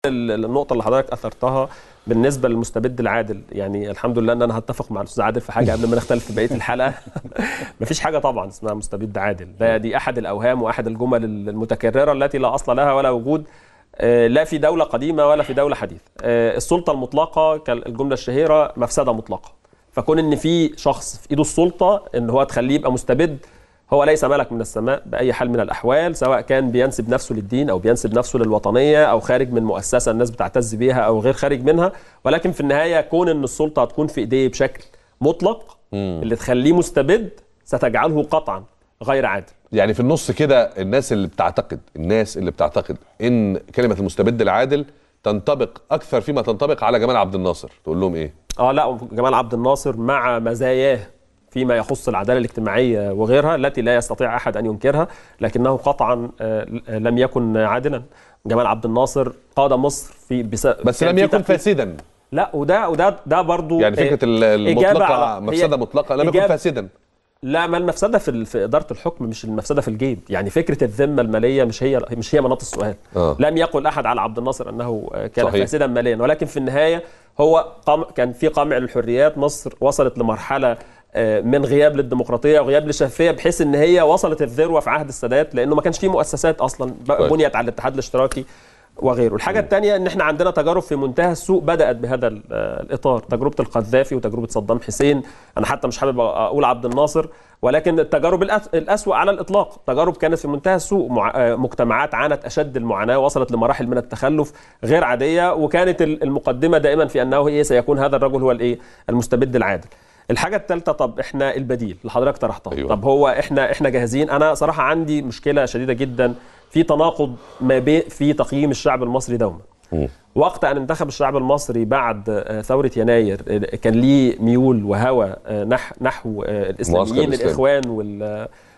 النقطة اللي حضرتك أثرتها بالنسبة للمستبد العادل، يعني الحمد لله إن أنا هتفق مع الأستاذ عادل في حاجة قبل ما نختلف في بقية الحلقة. مفيش حاجة طبعا اسمها مستبد عادل، دي أحد الأوهام وأحد الجمل المتكررة التي لا أصل لها ولا وجود لا في دولة قديمة ولا في دولة حديثة. السلطة المطلقة كالجملة الشهيرة مفسدة مطلقة، فكون إن في شخص في إيده السلطة إن هو تخليه يبقى مستبد، هو ليس ملك من السماء بأي حال من الأحوال، سواء كان بينسب نفسه للدين أو بينسب نفسه للوطنية أو خارج من مؤسسة الناس بتعتز بيها أو غير خارج منها، ولكن في النهاية كون أن السلطة هتكون في إيديه بشكل مطلق اللي تخليه مستبد ستجعله قطعا غير عادل. يعني في النص كده الناس اللي بتعتقد إن كلمة المستبد العادل تنطبق أكثر فيما تنطبق على جمال عبد الناصر، تقول لهم إيه؟ لا، جمال عبد الناصر مع مزاياه فيما يخص العدالة الاجتماعية وغيرها التي لا يستطيع أحد أن ينكرها، لكنه قطعا لم يكن عادلا. جمال عبد الناصر قاد مصر بس لم يكن فاسدا. لا، وده برضو يعني فكرة المطلقة مفسدة مطلقة لم يكن فاسدا. لا، ما المفسدة في إدارة الحكم مش المفسدة في الجيب. يعني فكرة الذمة المالية مش هي مناط السؤال. لم يقل أحد على عبد الناصر أنه كان صحيح فاسدا ماليا، ولكن في النهاية هو كان في قمع للحريات. مصر وصلت لمرحلة من غياب للديمقراطيه وغياب للشفافيه، بحيث ان هي وصلت الذروه في عهد السادات، لانه ما كانش فيه مؤسسات اصلا بنيت على الاتحاد الاشتراكي وغيره. الحاجه الثانيه ان احنا عندنا تجارب في منتهى السوء بدات بهذا الاطار، تجربه القذافي وتجربه صدام حسين. انا حتى مش حابب اقول عبد الناصر، ولكن التجارب الاسوأ على الاطلاق تجارب كانت في منتهى السوء، مجتمعات عانت اشد المعاناه وصلت لمراحل من التخلف غير عاديه، وكانت المقدمه دائما في انه سيكون هذا الرجل هو المستبد العادل. الحاجة الثالثة، طب احنا البديل اللي حضرتك طرحتها. أيوة. طب هو احنا جاهزين؟ انا صراحة عندي مشكلة شديدة جدا في تناقض ما بين في تقييم الشعب المصري دوما. وقت ان انتخب الشعب المصري بعد ثورة يناير كان ليه ميول وهوى نحو الاسلاميين، الاخوان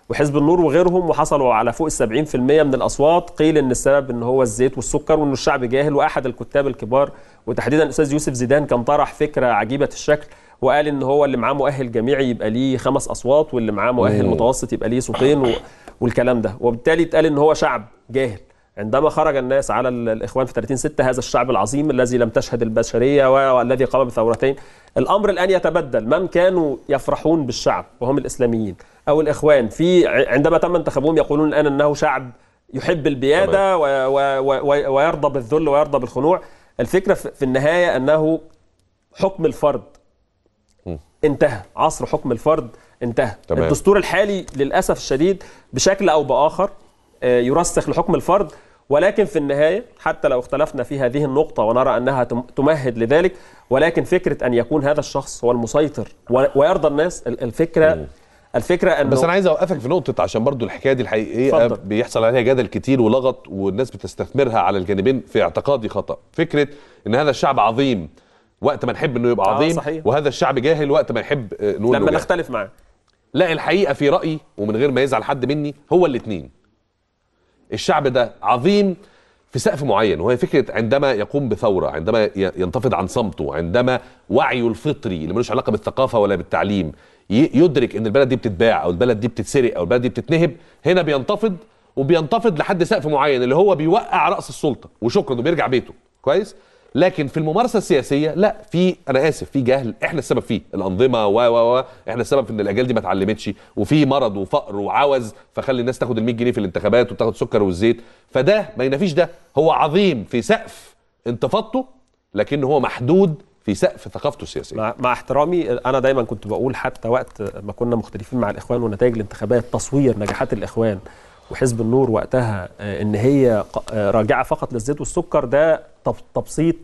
وحزب النور وغيرهم، وحصلوا على فوق 70% من الاصوات. قيل ان السبب ان هو الزيت والسكر وانه الشعب جاهل. واحد الكتاب الكبار وتحديدا الاستاذ يوسف زيدان كان طرح فكرة عجيبة الشكل، وقال ان هو اللي معاه مؤهل جامعي يبقى ليه 5 أصوات، واللي معاه مؤهل متوسط يبقى ليه صوتين والكلام ده. وبالتالي اتقال ان هو شعب جاهل. عندما خرج الناس على الاخوان في 30/6، هذا الشعب العظيم الذي لم تشهد البشريه والذي قام بثورتين، الامر الان يتبدل. من كانوا يفرحون بالشعب وهم الاسلاميين او الاخوان عندما تم انتخابهم يقولون الان انه شعب يحب البياده ويرضى بالذل ويرضى بالخنوع. الفكره في النهايه انه حكم الفرد انتهى، عصر حكم الفرد انتهى. تمام. الدستور الحالي للأسف الشديد بشكل أو بآخر يرسخ لحكم الفرد، ولكن في النهاية حتى لو اختلفنا في هذه النقطة ونرى أنها تمهد لذلك، ولكن فكرة أن يكون هذا الشخص هو المسيطر ويرضى الناس، الفكرة أنه بس أنا عايز أوقفك في نقطة، عشان برضو الحكاية دي الحقيقية بيحصل عليها جدل كتير ولغط، والناس بتستثمرها على الجانبين في اعتقادي خطأ. فكرة أن هذا الشعب عظيم وقت ما نحب انه يبقى عظيم، صحيح. وهذا الشعب جاهل وقت ما نحب نقول لما نختلف معاه. لا، الحقيقه في رايي ومن غير ما يزعل حد مني، هو الاثنين. الشعب ده عظيم في سقف معين، وهي فكره عندما يقوم بثوره، عندما ينتفض عن صمته، عندما وعيه الفطري اللي ملوش علاقه بالثقافه ولا بالتعليم يدرك ان البلد دي بتتباع او البلد دي بتتسرق او البلد دي بتتنهب، هنا بينتفض لحد سقف معين اللي هو بيوقع راس السلطه وشكرا وبيرجع بيته. كويس؟ لكن في الممارسه السياسيه لا، انا اسف، في جهل احنا السبب فيه، الانظمه احنا السبب في ان الاجيال دي ما اتعلمتش، وفي مرض وفقر وعوز فخلي الناس تاخد ال 100 جنيه في الانتخابات وتاخد السكر والزيت. فده ما ينافيش ده، هو عظيم في سقف انتفاضته لكن هو محدود في سقف ثقافته السياسيه. مع احترامي، انا دايما كنت بقول حتى وقت ما كنا مختلفين مع الاخوان ونتائج الانتخابات، تصوير نجاحات الاخوان وحزب النور وقتها ان هي راجعه فقط للزيت والسكر، ده تبسيط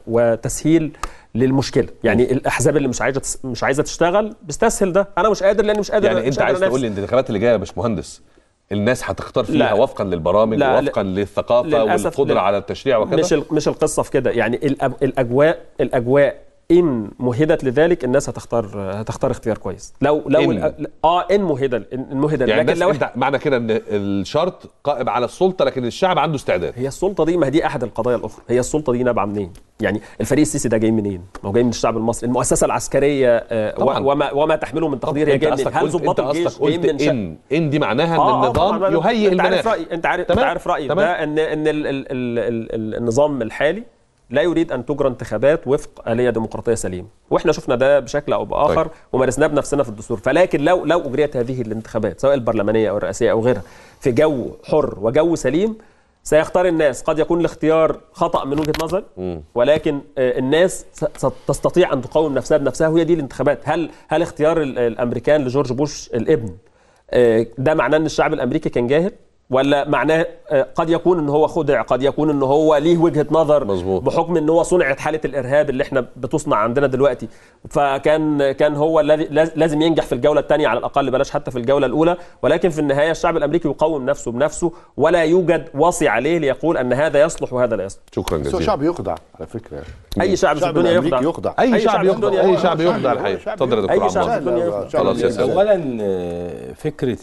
وتسهيل للمشكله. يعني الاحزاب اللي مش عايزه تشتغل بتستسهل ده. انا مش قادر لاني مش قادر. يعني انت عايز تقول لي ان الانتخابات اللي جايه يا باشمهندس الناس هتختار فيها وفقا للبرامج ووفقا للثقافه والقدره على التشريع وكذا؟ مش القصه في كده. يعني الاجواء ان مهدت لذلك الناس هتختار اختيار كويس. لو ان مهدت يعني لكن لو معنى كده ان الشرط قائم على السلطه لكن الشعب عنده استعداد. هي السلطه دي، ما دي احد القضايا الاخرى، هي السلطه دي نابعه منين؟ يعني الفريق السيسي ده جاي منين؟ ما هو جاي من الشعب المصري، المؤسسه العسكريه وما تحمله من تقدير هي جاي منين؟ هل ضباط الجيش جاي من ان دي معناها ان النظام يهيئ المناخ. انت عارف رايي ده ان النظام الحالي لا يريد ان تجرى انتخابات وفق آلية ديمقراطية سليمة، واحنا شفنا ده بشكل او باخر ومارسناه بنفسنا في الدستور. فلكن لو اجريت هذه الانتخابات سواء البرلمانية او الرئاسية او غيرها في جو حر وجو سليم، سيختار الناس. قد يكون الاختيار خطأ من وجهة نظر، ولكن الناس ستستطيع ان تقاوم نفسها بنفسها، وهي دي الانتخابات. هل اختيار الامريكان لجورج بوش الابن ده معناه ان الشعب الامريكي كان جاهل؟ ولا معناه قد يكون ان هو خدع، قد يكون ان هو ليه وجهة نظر مظبوط. بحكم ان هو صنعت حالة الارهاب اللي احنا بتصنع عندنا دلوقتي، فكان هو الذي لازم ينجح في الجولة الثانية على الاقل، بلاش حتى في الجولة الاولى. ولكن في النهاية الشعب الامريكي يقوم نفسه بنفسه، ولا يوجد وصي عليه ليقول ان هذا يصلح وهذا لا يصلح. شكرا جزيلا. هو شعب يخضع على فكرة، اي شعب في الدنيا يخضع. اي شعب يخضع. اي شعب يخضع الحقيقة. اتفضل يا دكتور عمار. خلاص يا اولا فكرة